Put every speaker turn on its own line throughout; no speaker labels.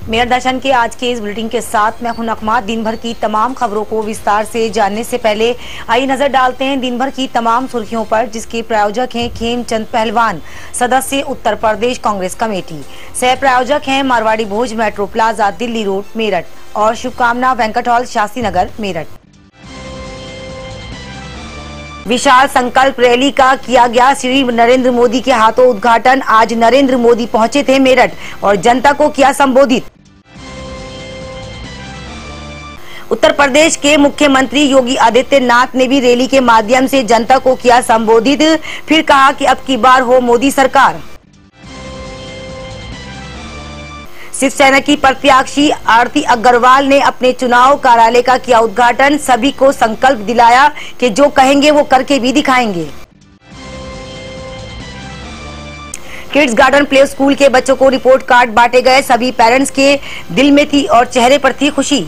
मेरठ दर्शन के आज के इस बुलेटिन के साथ मैं हूं नकमा। दिन भर की तमाम खबरों को विस्तार से जानने से पहले आइए नजर डालते हैं दिन भर की तमाम सुर्खियों पर, जिसके प्रायोजक हैं खेमचंद पहलवान, सदस्य उत्तर प्रदेश कांग्रेस कमेटी। सह प्रायोजक हैं Marwari Bhoj metro plaza Delhi road Meerut और शुभकामना वेंकट हॉल शास्त्री नगर मेरठ। विशाल संकल्प रैली का किया गया श्री नरेंद्र मोदी के हाथों उद्घाटन। आज नरेंद्र मोदी पहुंचे थे मेरठ और जनता को किया संबोधित। उत्तर प्रदेश के मुख्यमंत्री योगी आदित्यनाथ ने भी रैली के माध्यम से जनता को किया संबोधित। फिर कहा कि अब की बार हो मोदी सरकार। शिवसेना की प्रत्याशी आरती अग्रवाल ने अपने चुनाव कार्यालय का किया उद्घाटन। सभी को संकल्प दिलाया कि जो कहेंगे वो करके भी दिखाएंगे। किड्स गार्डन प्ले स्कूल के बच्चों को रिपोर्ट कार्ड बांटे गए। सभी पेरेंट्स के दिल में थी और चेहरे पर थी खुशी।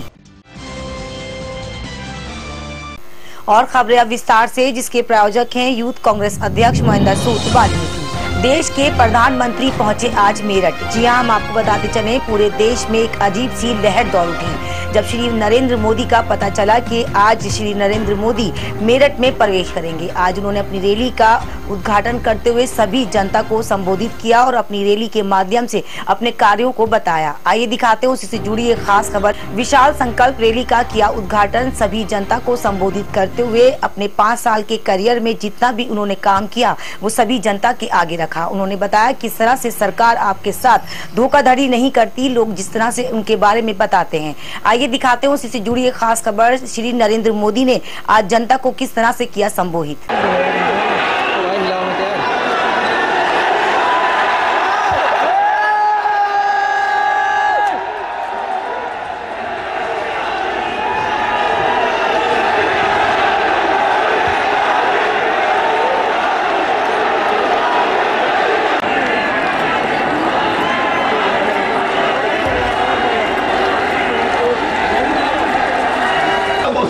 और खबरें अब विस्तार से, जिसके प्रायोजक हैं यूथ कांग्रेस अध्यक्ष महेंद्र सूद वाल्मीकि। देश के प्रधानमंत्री पहुंचे आज मेरठ। जी हां, हम आपको बताते चले पूरे देश में एक अजीब सी लहर दौड़ उठी जब श्री नरेंद्र मोदी का पता चला कि आज श्री नरेंद्र मोदी मेरठ में प्रवेश करेंगे। आज उन्होंने अपनी रैली का उद्घाटन करते हुए सभी जनता को संबोधित किया और अपनी रैली के माध्यम से अपने कार्यों को बताया। आइए दिखाते हैं उसी से जुड़ी एक खास खबर। विशाल संकल्प रैली का किया उद्घाटन। सभी जनता को संबोधित करते हुए अपने 5 साल के करियर में जितना भी उन्होंने काम किया वो सभी जनता के आगे रखा। उन्होंने बताया किस तरह से सरकार आपके साथ धोखाधड़ी नहीं करती, लोग जिस तरह से उनके बारे में बताते हैं। आइए दिखाते हैं उसी से जुड़ी एक खास खबर। श्री नरेंद्र मोदी ने आज जनता को किस तरह से किया संबोधित।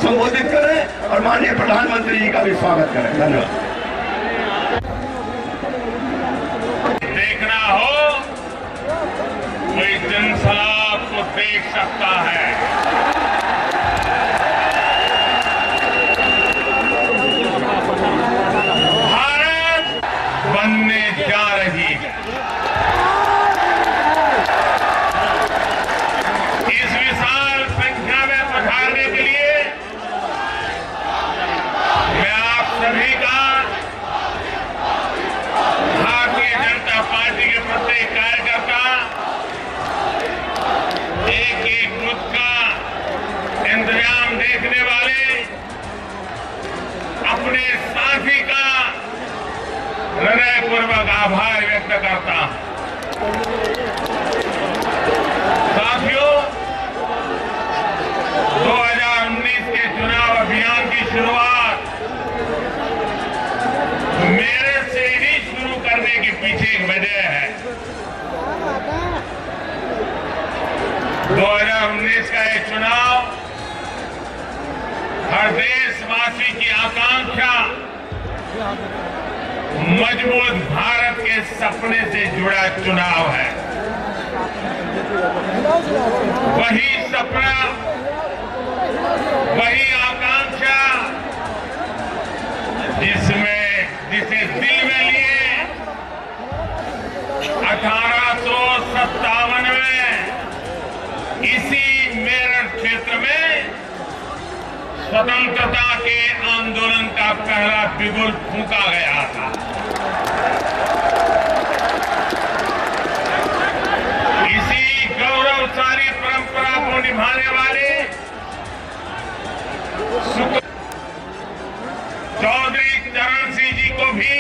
संबोधित करें और माननीय प्रधानमंत्री जी का भी स्वागत करें। धन्यवाद।
देखना हो कोई जनसलाब को देख सकता है। भारत बनने जा रही है। इस विशाल संख्या में पधारने के लिए सभी का भारतीय जनता पार्टी के प्रत्येक कार्यकर्ता एक बुथ का इंतजाम देखने वाले अपने साथी का हृदयपूर्वक आभार व्यक्त करता हूं। साथियों, 2019 के चुनाव अभियान की शुरुआत मेरे से ही शुरू करने के पीछे एक वजह है। 2019 का ये चुनाव हर देशवासी की आकांक्षा मजबूत भारत के सपने से जुड़ा चुनाव है। वही सपना, वही आकांक्षा जिसे दिल में लिए 1857 में इसी मेरठ क्षेत्र में स्वतंत्रता के आंदोलन का पहला बिगुल फूंका गया था। इसी गौरवशाली परंपरा को निभाने वाले चौधरी चरण सिंह जी को भी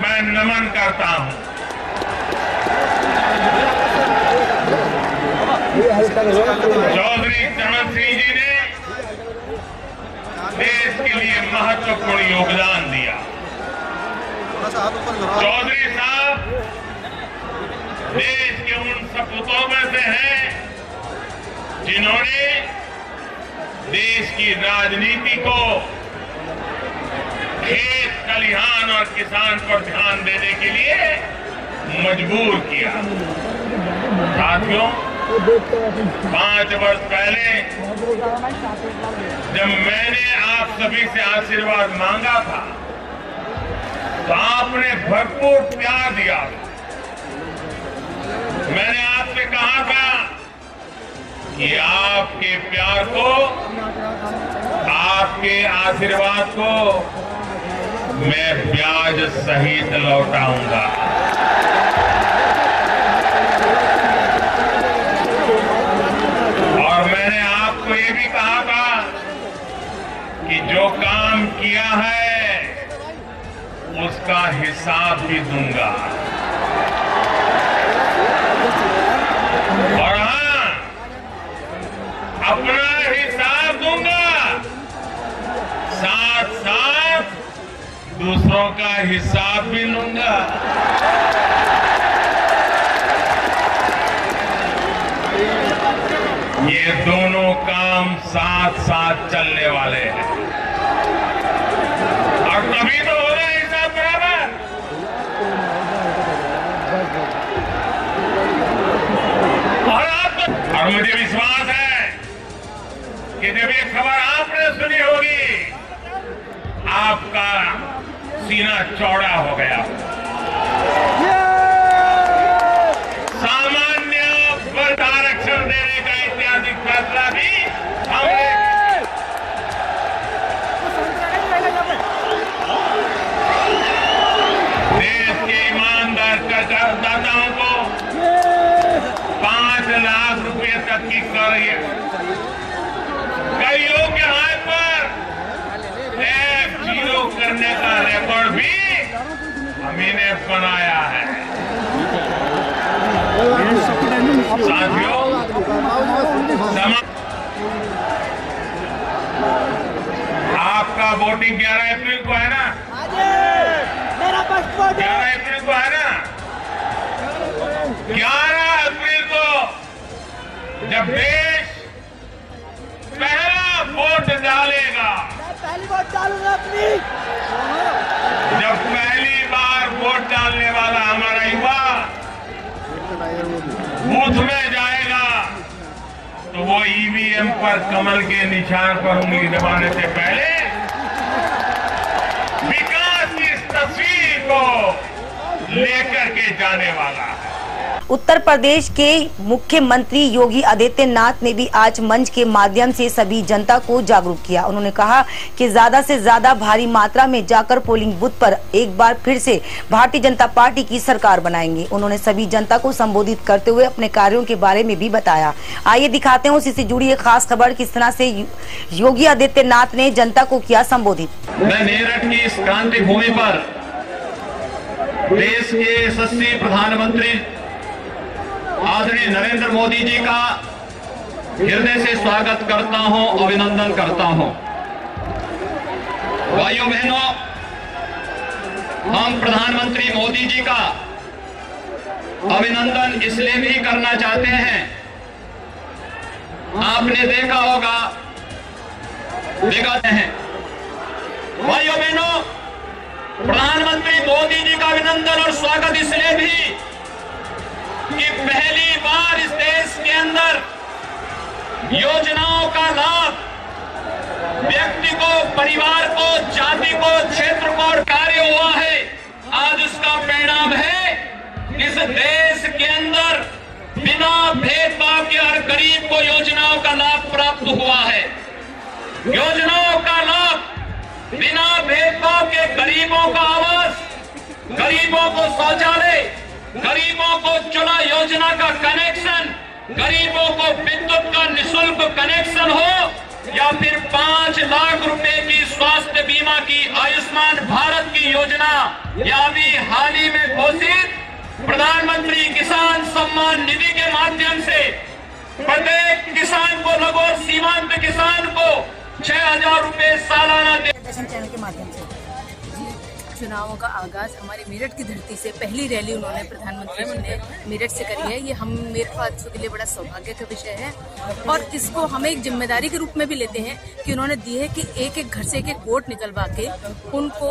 मैं नमन करता हूं। चौधरी चरण सिंह जी ने देश के लिए महत्वपूर्ण योगदान दिया। चौधरी साहब देश के उन सपूतों में से हैं जिन्होंने देश की राजनीति को खेत खलिहान और किसान पर ध्यान देने के लिए मजबूर किया। साथियों, 5 वर्ष पहले जब मैंने आप सभी से आशीर्वाद मांगा था तो आपने भरपूर प्यार दिया। मैंने आपसे कहा था कि आपके प्यार को, आपके आशीर्वाद को मैं ब्याज सहित लौटाऊंगा। और मैंने आपको ये भी कहा था कि जो काम किया है उसका हिसाब भी दूंगा। और हाँ, अपना हिसाब दूंगा, साथ साथ दूसरों का हिसाब भी लूंगा। ये दोनों काम साथ साथ चलने वाले हैं और तभी तो होगा हिसाब बराबर। और मुझे विश्वास है कि जब ये खबर आपने सुनी होगी आपका सीना चौड़ा हो गया। सामान्य वर्ग आरक्षण देने का ऐतिहासिक फैसला भी हमने देश के ईमानदार करदाताओं को 5 लाख रुपए तक की कर कईयों के हाथ पर F0 करने का रिकॉर्ड भी हमने बनाया है। साथियों, आपका वोटिंग 11 अप्रैल को है ना? 11 अप्रैल को है ना? 11 अप्रैल को जब देश पहला वोट डालेगा,
पहली वोट डालूंगा अपनी,
जब पहली बार वोट डालने वाला हमारा युवा बूथ में जाएगा तो वो ईवीएम पर कमल के निशान पर उंगली दबाने से पहले विकास की इस तस्वीर को लेकर के जाने वाला है।
उत्तर प्रदेश के मुख्यमंत्री योगी आदित्यनाथ ने भी आज मंच के माध्यम से सभी जनता को जागरूक किया। उन्होंने कहा कि ज्यादा से ज्यादा भारी मात्रा में जाकर पोलिंग बूथ पर एक बार फिर से भारतीय जनता पार्टी की सरकार बनाएंगे। उन्होंने सभी जनता को संबोधित करते हुए अपने कार्यों के बारे में भी बताया। आइए दिखाते हैं उसी से जुड़ी एक खास खबर, किस तरह से योगी आदित्यनाथ ने जनता को किया संबोधित।
मैं मेरठ की इस क्रांति भूमि पर देश के यशस्वी प्रधानमंत्री आदरणीय नरेंद्र मोदी जी का हृदय से स्वागत करता हूं, अभिनंदन करता हूं। भाइयों बहनों, हम प्रधानमंत्री मोदी जी का अभिनंदन इसलिए भी करना चाहते हैं, आपने देखा होगा विगत हैं। भाइयों बहनों, प्रधानमंत्री मोदी जी का अभिनंदन और स्वागत इसलिए भी कि पहली बार इस देश के अंदर योजनाओं का लाभ व्यक्ति को, परिवार को, जाति को, क्षेत्र को और कार्य हुआ है। आज उसका परिणाम है इस देश के अंदर बिना भेदभाव के हर गरीब को योजनाओं का लाभ प्राप्त हुआ है। योजनाओं का लाभ बिना भेदभाव के गरीबों का आवास, गरीबों को शौचालय, गरीबों को चुना योजना का कनेक्शन, गरीबों को विद्युत का निःशुल्क कनेक्शन हो या फिर 5 लाख रुपए की स्वास्थ्य बीमा की आयुष्मान भारत की योजना, या भी हाल ही में घोषित प्रधानमंत्री किसान सम्मान निधि के माध्यम से प्रत्येक किसान को, लघु और सीमांत किसान को 6,000 रुपए सालाना
चैनल के माध्यम से
चुनावों का आगाज हमारे मेरठ की धरती से पहली रैली उन्होंने प्रधानमंत्री जी ने मेरठ से करी है। ये हम मेरठ वासियों के लिए बड़ा सौभाग्य का विषय है और इसको हम एक जिम्मेदारी के रूप में भी लेते हैं कि उन्होंने दी है कि एक एक घर से एक एक वोट निकलवा के उनको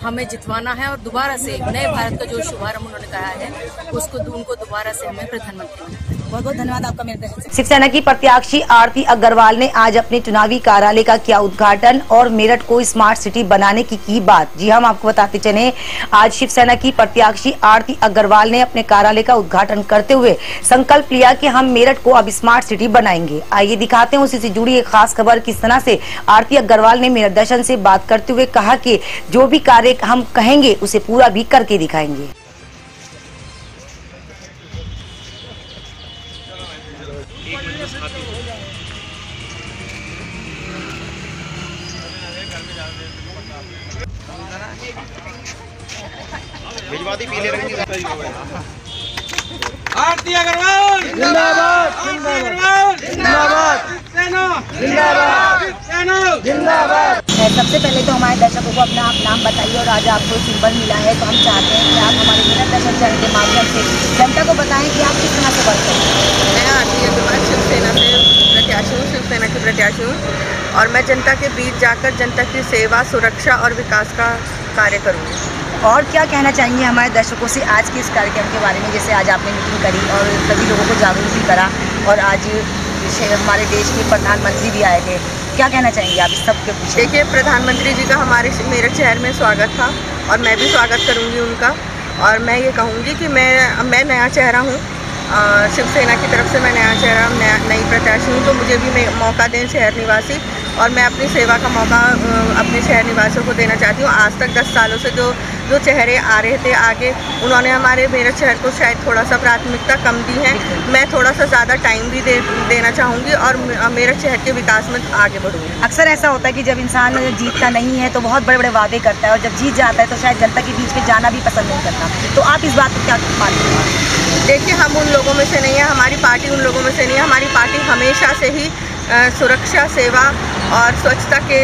हमें जितवाना है और दोबारा से नए भारत का जो शुभारंभ उन्होंने कहा है उसको उनको दोबारा से हमें प्रधानमंत्री बहुत बहुत धन्यवाद आपका मेरे दर्शन से।
शिवसेना की प्रत्याशी आरती अग्रवाल ने आज अपने चुनावी कार्यालय का किया उद्घाटन और मेरठ को स्मार्ट सिटी बनाने की बात। जी हम आपको बताते चले, आज शिवसेना की प्रत्याशी आरती अग्रवाल ने अपने कार्यालय का उद्घाटन करते हुए संकल्प लिया कि हम मेरठ को अब स्मार्ट सिटी बनाएंगे। आइए दिखाते हैं उसी से जुड़ी एक खास खबर। किस तरह से आरती अग्रवाल ने मेरठ दर्शन से बात करते हुए कहा कि जो भी कार्य हम कहेंगे उसे पूरा भी करके दिखाएंगे।
आरती अग्रवाल जिंदाबाद, आरती अग्रवाल जिंदाबाद, सेना जिंदाबाद, सेना जिंदाबाद।
सबसे पहले तो हमारे दर्शकों को अपना आप नाम बताइए और आज आपको सिंबल मिला है तो हम चाहते हैं कि आप हमारे मेरठ दर्शन चैनल के माध्यम से जनता को बताएं कि आप किस तरह से बढ़ते हैं।
मैं आरती अग्रवाल शिवसेना से प्रत्याशी हूँ, शिवसेना की प्रत्याशी हूँ और मैं जनता के बीच जाकर जनता की सेवा, सुरक्षा और विकास का कार्य करूँगी।
और क्या कहना चाहेंगे हमारे दर्शकों से आज के इस कार्यक्रम के बारे में, जैसे आज आपने मीटिंग करी और सभी लोगों को जागरूक भी करा और आज हमारे देश के प्रधानमंत्री भी आए थे, क्या कहना चाहेंगे आप इस सब के पीछे?
देखिए, प्रधानमंत्री जी का हमारे मेरठ शहर में स्वागत था और मैं भी स्वागत करूंगी उनका। और मैं ये कहूँगी कि मैं नया चेहरा हूँ, शिवसेना की तरफ से मैं नया चेहरा, नई प्रत्याशी हूँ, तो मुझे भी मौका दें शहर निवासी और मैं अपनी सेवा का मौका अपने शहर निवासियों को देना चाहती हूँ। आज तक 10 सालों से जो चेहरे आ रहे थे आगे, उन्होंने हमारे मेरठ शहर को शायद थोड़ा सा प्राथमिकता कम दी है। मैं थोड़ा सा ज़्यादा टाइम भी देना चाहूँगी और मेरठ शहर के विकास में आगे बढ़ूँगी।
अक्सर ऐसा होता है कि जब इंसान जीतता नहीं है तो बहुत बड़े बड़े वादे करता है और जब जीत जाता है तो शायद जनता के बीच में जाना भी पसंद नहीं करता, तो आप इस बात को क्या मानते हैं?
देखिए, हम उन लोगों में से नहीं है, हमारी पार्टी उन लोगों में से नहीं है। हमारी पार्टी हमेशा से ही सुरक्षा, सेवा और स्वच्छता के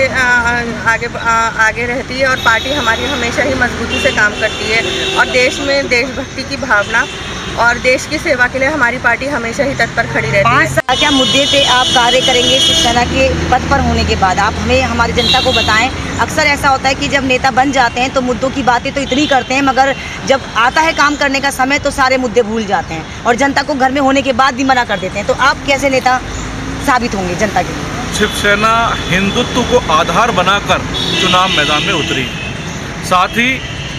आगे रहती है और पार्टी हमारी हमेशा ही मजबूती से काम करती है और देश में देशभक्ति की भावना और देश की सेवा के लिए हमारी पार्टी हमेशा ही तत्पर खड़ी रहती है।
5 साल क्या मुद्दे पे आप कार्य करेंगे शिवसेना के पद पर होने के बाद? आप हमें, हमारी जनता को बताएं। अक्सर ऐसा होता है कि जब नेता बन जाते हैं तो मुद्दों की बातें तो इतनी करते हैं, मगर जब आता है काम करने का समय तो सारे मुद्दे भूल जाते हैं और जनता को घर में होने के बाद भी मना कर देते हैं। तो आप कैसे नेता साबित होंगे जनता के?
शिवसेना हिंदुत्व को आधार बनाकर चुनाव मैदान में उतरी। साथ ही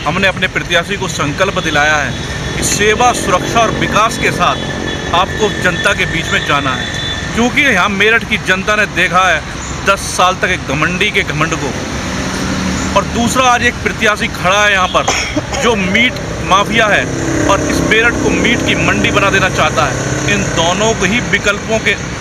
हमने अपने प्रत्याशी को संकल्प दिलाया है कि सेवा, सुरक्षा और विकास के साथ आपको जनता के बीच में जाना है, क्योंकि यहाँ मेरठ की जनता ने देखा है 10 साल तक एक घमंडी के घमंड को, और दूसरा आज एक प्रत्याशी खड़ा है यहाँ पर जो मीट माफिया है और इस मेरठ को मीट की मंडी बना देना चाहता है। इन दोनों को ही विकल्पों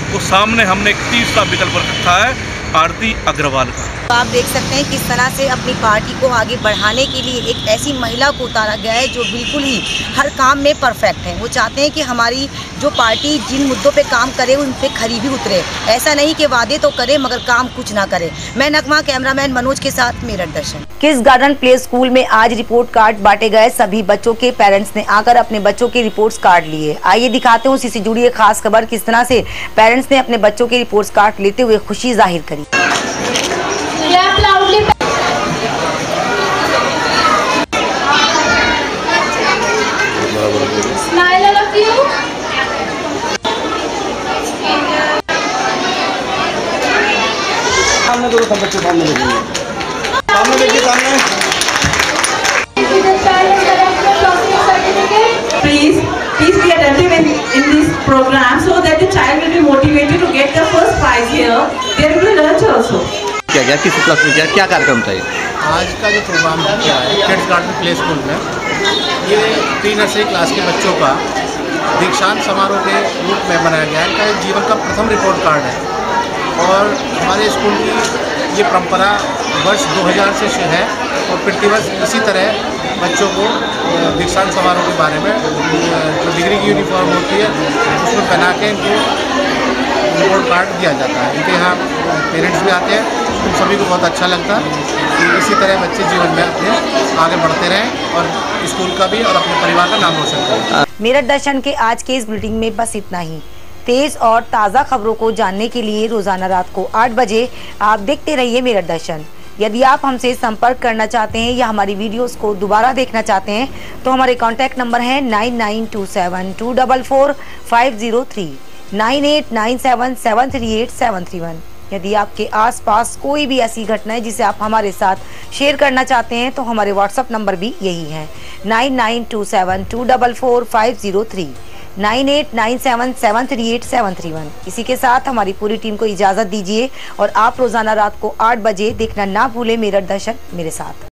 को सामने हमने एक तीसरा विकल्प रखा है, आरती अग्रवाल का।
तो आप देख सकते हैं किस तरह से अपनी पार्टी को आगे बढ़ाने के लिए एक ऐसी महिला को उतारा गया है जो बिल्कुल ही हर काम में परफेक्ट है। वो चाहते हैं कि हमारी जो पार्टी जिन मुद्दों पे काम करे उन पे खरी भी उतरे, ऐसा नहीं कि वादे तो करे मगर काम कुछ ना करे। मैं नगमा, कैमरामैन मनोज के साथ मेरठ दर्शन। किस गार्डन प्ले स्कूल में आज रिपोर्ट कार्ड बांटे गए। सभी बच्चों के पेरेंट्स ने आकर अपने बच्चों के रिपोर्ट कार्ड लिए। आइए दिखाते हैं उसी से जुड़ी एक खास खबर। किस तरह से पेरेंट्स ने अपने बच्चों के रिपोर्ट कार्ड लेते हुए खुशी जाहिर करी।
सामने दो, सब बच्चे सामने देखिए, सामने देखिए, सामने।
Please be attentive in this program so that the child will be motivated to get the first prize here. There will be lunch also.
क्या किस क्लास में क्या कार्यक्रम था?
आज का जो प्रोग्राम किया है किड्स गार्डन प्ले स्कूल में, ये प्री नर्सरी क्लास के बच्चों का दीक्षांत समारोह के रूप में बनाया गया है। इनका जीवन का प्रथम रिपोर्ट कार्ड है और हमारे स्कूल की ये परंपरा वर्ष 2000 से है और प्रतिवर्ष इसी तरह बच्चों को दीक्षांत समारोह के बारे में जो डिग्री की यूनिफॉर्म होती है उसमें पहना के इनको रिपोर्ट कार्ड दिया जाता है। इनके यहाँ पेरेंट्स भी आते हैं। तुम सभी को बहुत अच्छा लगता है कि इसी तरह बच्चे जीवन में अपने आगे बढ़ते रहें और स्कूल का भी और अपने परिवार का नाम रोशन करें।
मेरठ दर्शन के आज के इस बुलेटिन में बस इतना ही। तेज और ताज़ा खबरों को जानने के लिए रोजाना रात को 8 बजे आप देखते रहिए मेरठ दर्शन। यदि आप हमसे संपर्क करना चाहते हैं या हमारी वीडियोस को दोबारा देखना चाहते हैं तो हमारे कॉन्टैक्ट नंबर है 9927244503, 9897738731। यदि आपके आसपास कोई भी ऐसी घटना है जिसे आप हमारे साथ शेयर करना चाहते हैं तो हमारे व्हाट्सएप नंबर भी यही है 9927244503, 9897738731। इसी के साथ हमारी पूरी टीम को इजाजत दीजिए और आप रोजाना रात को 8 बजे देखना ना भूलें मेरठ दर्शन मेरे साथ।